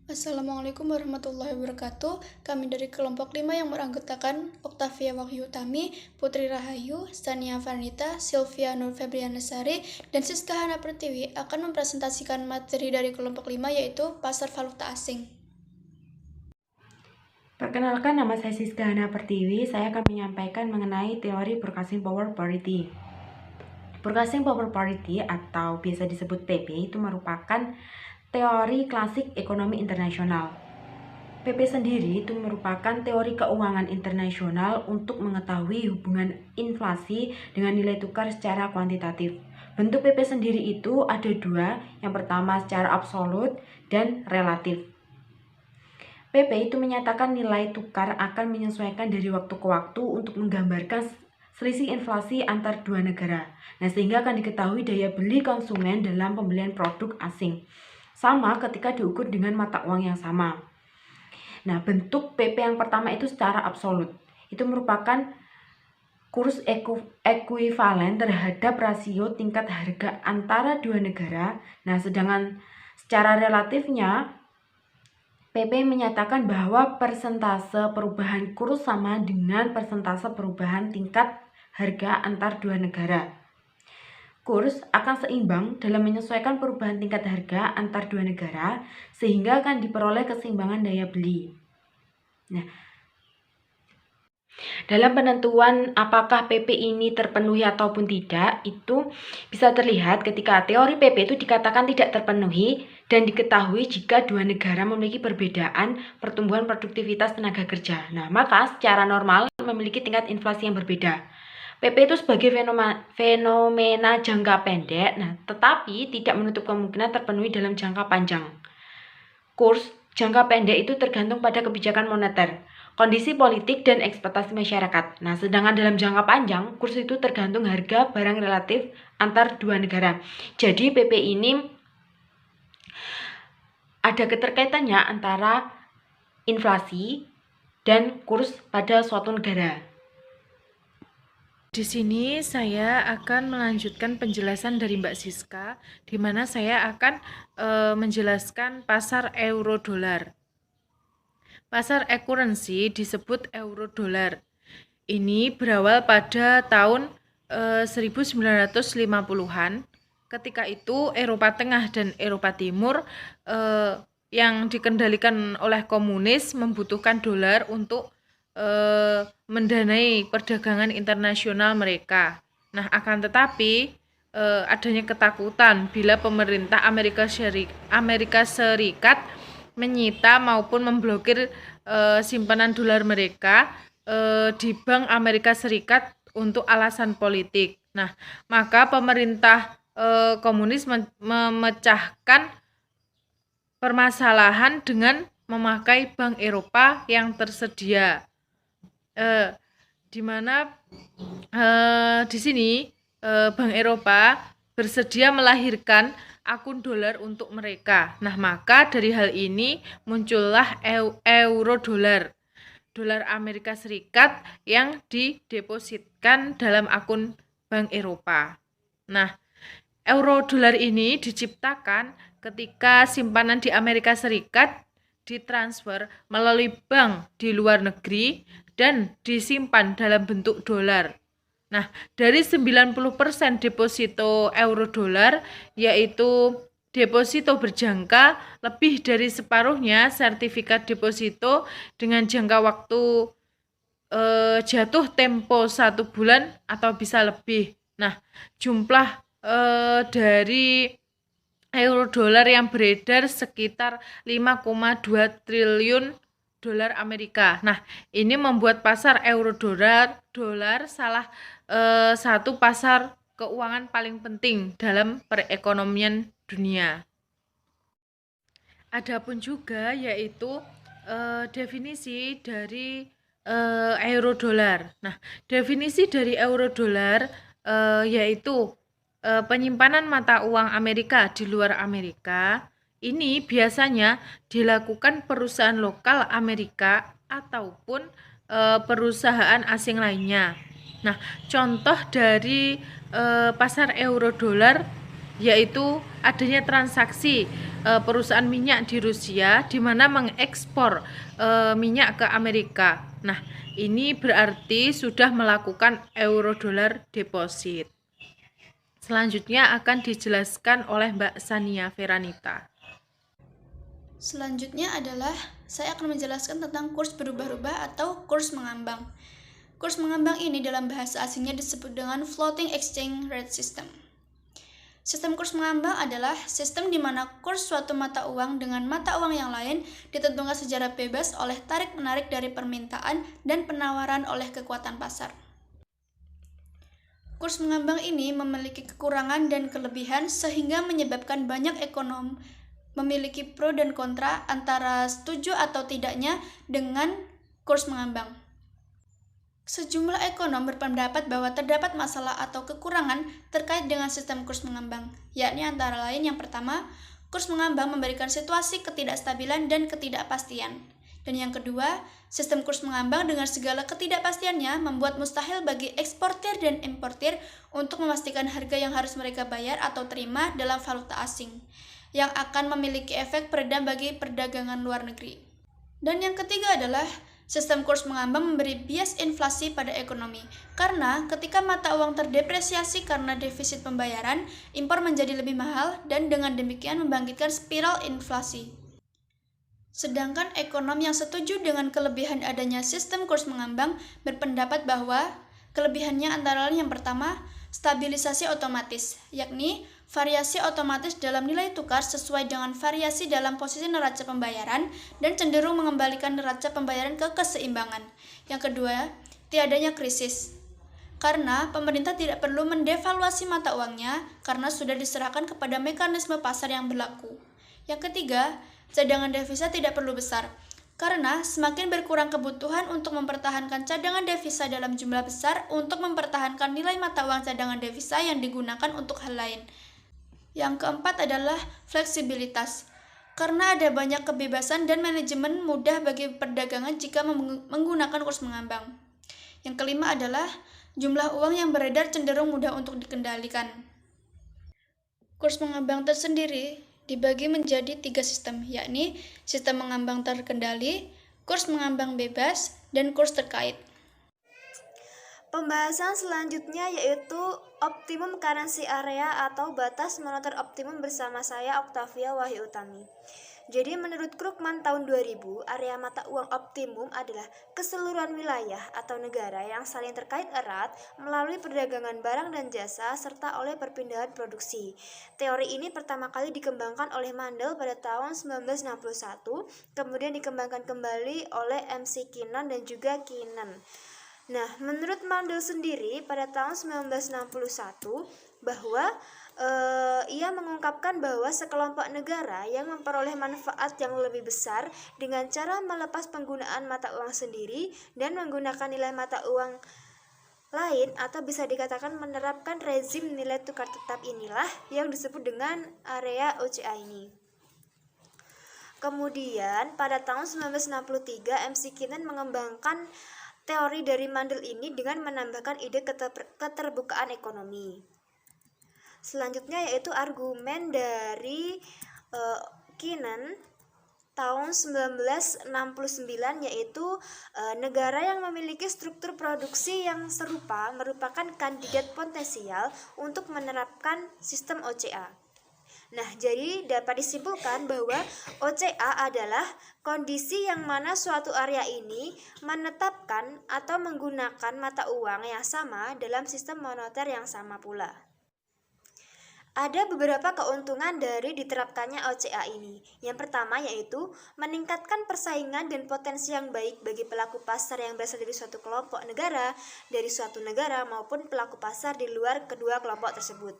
Assalamualaikum warahmatullahi wabarakatuh. Kami dari kelompok 5 yang beranggotakan Oktavia Wahyutami, Putri Rahayu, Stania Vanita, Sylvia Nur Febrianasari, dan Siska Hana Pertiwi akan mempresentasikan materi dari kelompok 5 yaitu pasar valuta asing. Perkenalkan, nama saya Siska Hana Pertiwi. Saya akan menyampaikan mengenai teori Purchasing Power Parity. Purchasing Power Parity atau biasa disebut PP itu merupakan teori klasik ekonomi internasional. PP sendiri itu merupakan teori keuangan internasional untuk mengetahui hubungan inflasi dengan nilai tukar secara kuantitatif. Bentuk PP sendiri itu ada dua, yang pertama secara absolut dan relatif. PP itu menyatakan nilai tukar akan menyesuaikan dari waktu ke waktu untuk menggambarkan selisih inflasi antar dua negara. Nah, sehingga akan diketahui daya beli konsumen dalam pembelian produk asing. Sama ketika diukur dengan mata uang yang sama. Nah, bentuk PP yang pertama itu secara absolut. Itu merupakan kurs ekuivalen terhadap rasio tingkat harga antara dua negara. Nah, sedangkan secara relatifnya PP menyatakan bahwa persentase perubahan kurs sama dengan persentase perubahan tingkat harga antar dua negara. Kurs akan seimbang dalam menyesuaikan perubahan tingkat harga antar dua negara sehingga akan diperoleh keseimbangan daya beli. Nah, dalam penentuan apakah PP ini terpenuhi ataupun tidak, itu bisa terlihat ketika teori PP itu dikatakan tidak terpenuhi dan diketahui jika dua negara memiliki perbedaan pertumbuhan produktivitas tenaga kerja. Nah, maka secara normal memiliki tingkat inflasi yang berbeda. PP itu sebagai fenomena jangka pendek, tetapi tidak menutup kemungkinan terpenuhi dalam jangka panjang. Kurs jangka pendek itu tergantung pada kebijakan moneter, kondisi politik, dan ekspektasi masyarakat. Nah, sedangkan dalam jangka panjang, kurs itu tergantung harga barang relatif antar dua negara. Jadi, PP ini ada keterkaitannya antara inflasi dan kurs pada suatu negara. Di sini saya akan melanjutkan penjelasan dari Mbak Siska, di mana saya akan menjelaskan pasar euro dolar. Pasar e-currency disebut euro dolar. Ini berawal pada tahun 1950-an. Ketika itu Eropa Tengah dan Eropa Timur yang dikendalikan oleh komunis membutuhkan dolar untuk mendanai perdagangan internasional mereka. Nah, akan tetapi adanya ketakutan bila pemerintah Amerika Serikat menyita maupun memblokir simpanan dolar mereka di Bank Amerika Serikat untuk alasan politik. Nah, maka pemerintah komunis memecahkan permasalahan dengan memakai bank Eropa yang tersedia. Di mana di sini Bank Eropa bersedia melahirkan akun dolar untuk mereka. Nah, maka dari hal ini muncullah euro dolar, dolar Amerika Serikat yang didepositkan dalam akun Bank Eropa. Nah, euro dolar ini diciptakan ketika simpanan di Amerika Serikat ditransfer melalui bank di luar negeri dan disimpan dalam bentuk dolar. Nah, dari 90% deposito euro dolar, yaitu deposito berjangka, lebih dari separuhnya sertifikat deposito dengan jangka waktu jatuh tempo 1 bulan atau bisa lebih. Nah, jumlah dari euro dolar yang beredar sekitar 5,2 triliun dolar Amerika. Nah, ini membuat pasar euro dolar salah satu pasar keuangan paling penting dalam perekonomian dunia. Adapun juga yaitu definisi dari euro dolar. Nah, definisi dari euro dolar yaitu penyimpanan mata uang Amerika di luar Amerika. Ini biasanya dilakukan perusahaan lokal Amerika ataupun perusahaan asing lainnya. Nah, contoh dari pasar euro dolar yaitu adanya transaksi perusahaan minyak di Rusia di mana mengekspor minyak ke Amerika. Nah, ini berarti sudah melakukan euro dolar deposit. Selanjutnya akan dijelaskan oleh Mbak Sania Feranita. Selanjutnya adalah saya akan menjelaskan tentang kurs berubah-ubah atau kurs mengambang. Kurs mengambang ini dalam bahasa asingnya disebut dengan floating exchange rate system. Sistem kurs mengambang adalah sistem di mana kurs suatu mata uang dengan mata uang yang lain ditentukan secara bebas oleh tarik-menarik dari permintaan dan penawaran oleh kekuatan pasar. Kurs mengambang ini memiliki kekurangan dan kelebihan sehingga menyebabkan banyak ekonom memiliki pro dan kontra antara setuju atau tidaknya dengan kurs mengambang. Sejumlah ekonom berpendapat bahwa terdapat masalah atau kekurangan terkait dengan sistem kurs mengambang, yakni antara lain yang pertama, kurs mengambang memberikan situasi ketidakstabilan dan ketidakpastian. Dan yang kedua, sistem kurs mengambang dengan segala ketidakpastiannya membuat mustahil bagi eksportir dan importir untuk memastikan harga yang harus mereka bayar atau terima dalam valuta asing, yang akan memiliki efek peredam bagi perdagangan luar negeri. Dan yang ketiga adalah sistem kurs mengambang memberi bias inflasi pada ekonomi, karena ketika mata uang terdepresiasi karena defisit pembayaran, impor menjadi lebih mahal dan dengan demikian membangkitkan spiral inflasi. Sedangkan ekonom yang setuju dengan kelebihan adanya sistem kurs mengambang berpendapat bahwa kelebihannya antara lain yang pertama, stabilisasi otomatis, yakni variasi otomatis dalam nilai tukar sesuai dengan variasi dalam posisi neraca pembayaran dan cenderung mengembalikan neraca pembayaran ke keseimbangan. Yang kedua, tiadanya krisis. Karena pemerintah tidak perlu mendevaluasi mata uangnya karena sudah diserahkan kepada mekanisme pasar yang berlaku. Yang ketiga, cadangan devisa tidak perlu besar. Karena semakin berkurang kebutuhan untuk mempertahankan cadangan devisa dalam jumlah besar untuk mempertahankan nilai mata uang cadangan devisa yang digunakan untuk hal lain. Yang keempat adalah fleksibilitas. Karena ada banyak kebebasan dan manajemen mudah bagi perdagangan jika menggunakan kurs mengambang. Yang kelima adalah jumlah uang yang beredar cenderung mudah untuk dikendalikan. Kurs mengambang tersendiri dibagi menjadi 3 sistem, yakni sistem mengambang terkendali, kurs mengambang bebas, dan kurs terkait. Pembahasan selanjutnya yaitu optimum currency area atau batas moneter optimum bersama saya Octavia Wahyu Utami. Jadi menurut Krugman tahun 2000, area mata uang optimum adalah keseluruhan wilayah atau negara yang saling terkait erat melalui perdagangan barang dan jasa serta oleh perpindahan produksi. Teori ini pertama kali dikembangkan oleh Mandel pada tahun 1961, kemudian dikembangkan kembali oleh MC Kinnan dan juga Kinnan. Nah, menurut Mandel sendiri pada tahun 1961 bahwa ia mengungkapkan bahwa sekelompok negara yang memperoleh manfaat yang lebih besar dengan cara melepas penggunaan mata uang sendiri dan menggunakan nilai mata uang lain atau bisa dikatakan menerapkan rezim nilai tukar tetap inilah yang disebut dengan area OCA ini. Kemudian pada tahun 1963 MC Kinnan mengembangkan teori dari Mandel ini dengan menambahkan ide keterbukaan ekonomi. Selanjutnya yaitu argumen dari Kinnan tahun 1969 yaitu negara yang memiliki struktur produksi yang serupa merupakan kandidat potensial untuk menerapkan sistem OCA. Nah, jadi dapat disimpulkan bahwa OCA adalah kondisi yang mana suatu area ini menetapkan atau menggunakan mata uang yang sama dalam sistem moneter yang sama pula. Ada beberapa keuntungan dari diterapkannya OCA ini. Yang pertama yaitu meningkatkan persaingan dan potensi yang baik bagi pelaku pasar yang berasal dari suatu kelompok negara, dari suatu negara maupun pelaku pasar di luar kedua kelompok tersebut.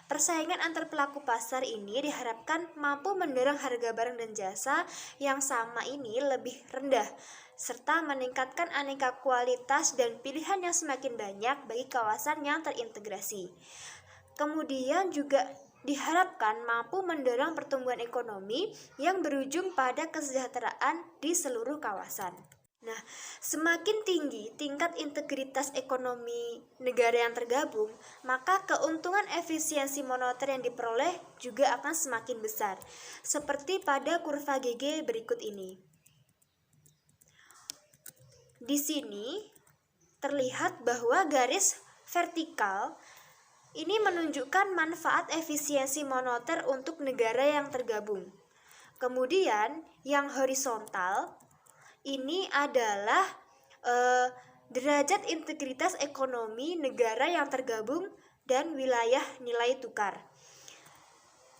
Persaingan antar pelaku pasar ini diharapkan mampu mendorong harga barang dan jasa yang sama ini lebih rendah, serta meningkatkan aneka kualitas dan pilihan yang semakin banyak bagi kawasan yang terintegrasi. Kemudian juga diharapkan mampu mendorong pertumbuhan ekonomi yang berujung pada kesejahteraan di seluruh kawasan. Nah, semakin tinggi tingkat integritas ekonomi negara yang tergabung, maka keuntungan efisiensi moneter yang diperoleh juga akan semakin besar, seperti pada kurva GG berikut ini. Di sini terlihat bahwa garis vertikal ini menunjukkan manfaat efisiensi moneter untuk negara yang tergabung. Kemudian yang horizontal ini adalah derajat integritas ekonomi negara yang tergabung dan wilayah nilai tukar.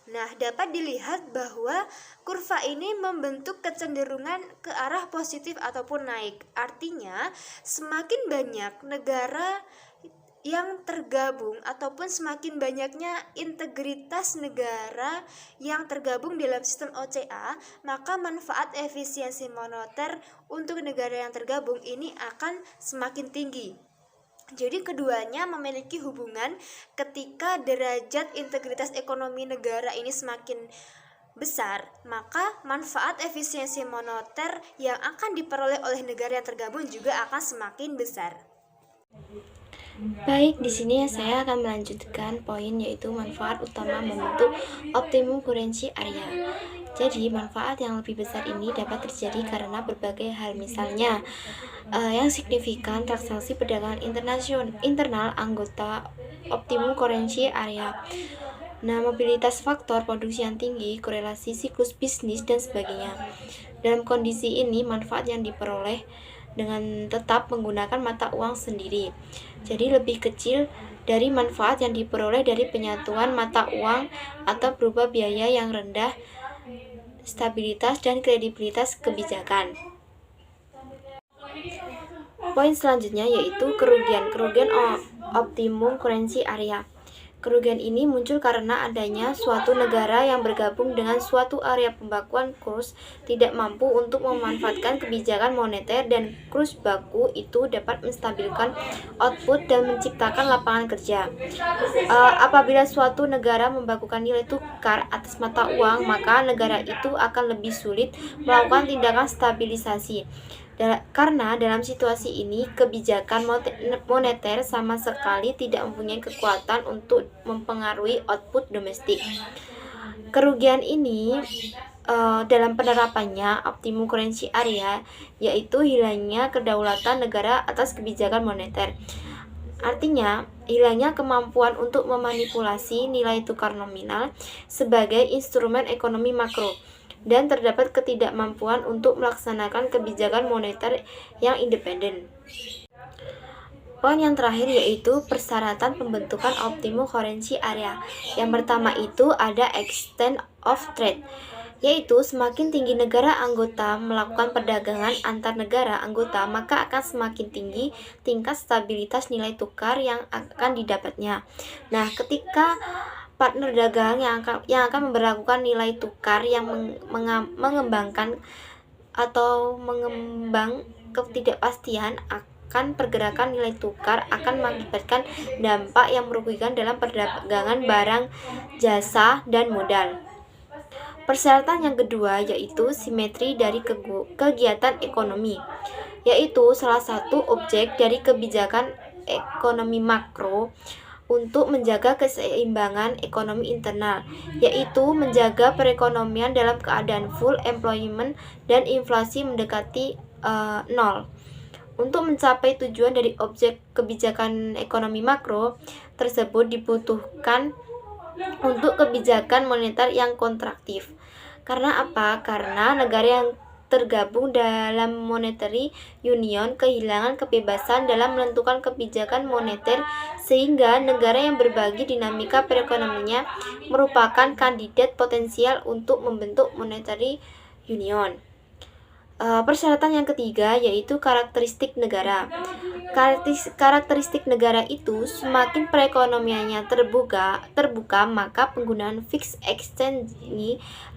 Nah, dapat dilihat bahwa kurva ini membentuk kecenderungan ke arah positif ataupun naik. Artinya, semakin banyak negara yang tergabung ataupun semakin banyaknya integritas negara yang tergabung dalam sistem OCA, maka manfaat efisiensi moneter untuk negara yang tergabung ini akan semakin tinggi. Jadi keduanya memiliki hubungan ketika derajat integritas ekonomi negara ini semakin besar, maka manfaat efisiensi moneter yang akan diperoleh oleh negara yang tergabung juga akan semakin besar. Baik, di sini saya akan melanjutkan poin yaitu manfaat utama membentuk optimum currency area. Jadi, manfaat yang lebih besar ini dapat terjadi karena berbagai hal, misalnya yang signifikan transaksi perdagangan internal anggota optimum currency area. Nah, mobilitas faktor produksi yang tinggi, korelasi siklus bisnis, dan sebagainya. Dalam kondisi ini, manfaat yang diperoleh dengan tetap menggunakan mata uang sendiri. Jadi lebih kecil dari manfaat yang diperoleh dari penyatuan mata uang atau berupa biaya yang rendah, stabilitas dan kredibilitas kebijakan. Poin selanjutnya yaitu kerugian optimum currency area. Kerugian ini muncul karena adanya suatu negara yang bergabung dengan suatu area pembakuan kurs tidak mampu untuk memanfaatkan kebijakan moneter, dan kurs baku itu dapat menstabilkan output dan menciptakan lapangan kerja. Apabila suatu negara membakukan nilai tukar atas mata uang, maka negara itu akan lebih sulit melakukan tindakan stabilisasi. Karena dalam situasi ini, kebijakan moneter sama sekali tidak mempunyai kekuatan untuk mempengaruhi output domestik. Kerugian ini dalam penerapannya optimum currency area yaitu hilangnya kedaulatan negara atas kebijakan moneter. Artinya, hilangnya kemampuan untuk memanipulasi nilai tukar nominal sebagai instrumen ekonomi makro, dan terdapat ketidakmampuan untuk melaksanakan kebijakan moneter yang independen. Poin yang terakhir yaitu persyaratan pembentukan optimum currency area. Yang pertama itu ada extent of trade, yaitu semakin tinggi negara anggota melakukan perdagangan antar negara anggota, maka akan semakin tinggi tingkat stabilitas nilai tukar yang akan didapatnya. Nah, ketika partner dagang yang akan memberlakukan nilai tukar yang mengembang ketidakpastian akan pergerakan nilai tukar akan mengakibatkan dampak yang merugikan dalam perdagangan barang, jasa, dan modal. Persyaratan yang kedua yaitu simetri dari kegiatan ekonomi, yaitu salah satu objek dari kebijakan ekonomi makro untuk menjaga keseimbangan ekonomi internal, yaitu menjaga perekonomian dalam keadaan full employment dan inflasi mendekati nol. Untuk mencapai tujuan dari objek kebijakan ekonomi makro tersebut dibutuhkan untuk kebijakan moneter yang kontraktif. Karena apa? Karena negara yang tergabung dalam monetary union kehilangan kebebasan dalam menentukan kebijakan moneter, sehingga negara yang berbagi dinamika perekonomiannya merupakan kandidat potensial untuk membentuk monetary union. Persyaratan yang ketiga yaitu karakteristik negara. Karakteristik negara itu semakin perekonomiannya terbuka, maka penggunaan fixed exchange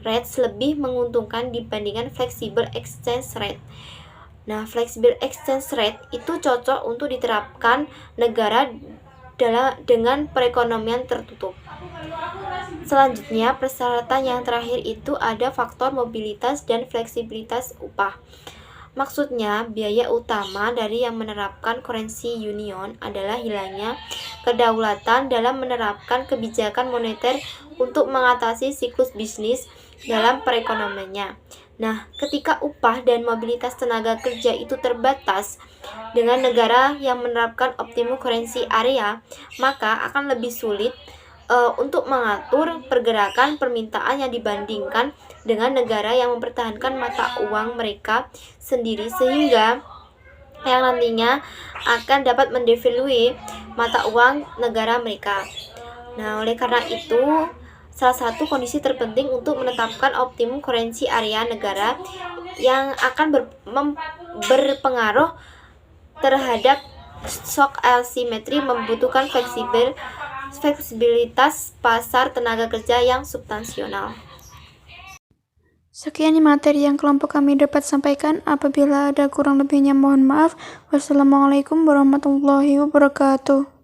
rates lebih menguntungkan dibandingkan flexible exchange rate. Nah, flexible exchange rate itu cocok untuk diterapkan negara dengan perekonomian tertutup. Selanjutnya, persyaratan yang terakhir itu ada faktor mobilitas dan fleksibilitas upah. Maksudnya, biaya utama dari yang menerapkan currency union adalah hilangnya kedaulatan dalam menerapkan kebijakan moneter untuk mengatasi siklus bisnis dalam perekonomiannya. Nah, ketika upah dan mobilitas tenaga kerja itu terbatas dengan negara yang menerapkan optimum currency area, maka akan lebih sulit untuk mengatur pergerakan permintaan yang dibandingkan dengan negara yang mempertahankan mata uang mereka sendiri, sehingga yang nantinya akan dapat mendevalue mata uang negara mereka. Nah, oleh karena itu, salah satu kondisi terpenting untuk menetapkan optimum currency area negara yang akan berpengaruh terhadap shock asymmetry membutuhkan fleksibilitas pasar tenaga kerja yang substansial. Sekian materi yang kelompok kami dapat sampaikan. Apabila ada kurang lebihnya mohon maaf. Wassalamualaikum warahmatullahi wabarakatuh.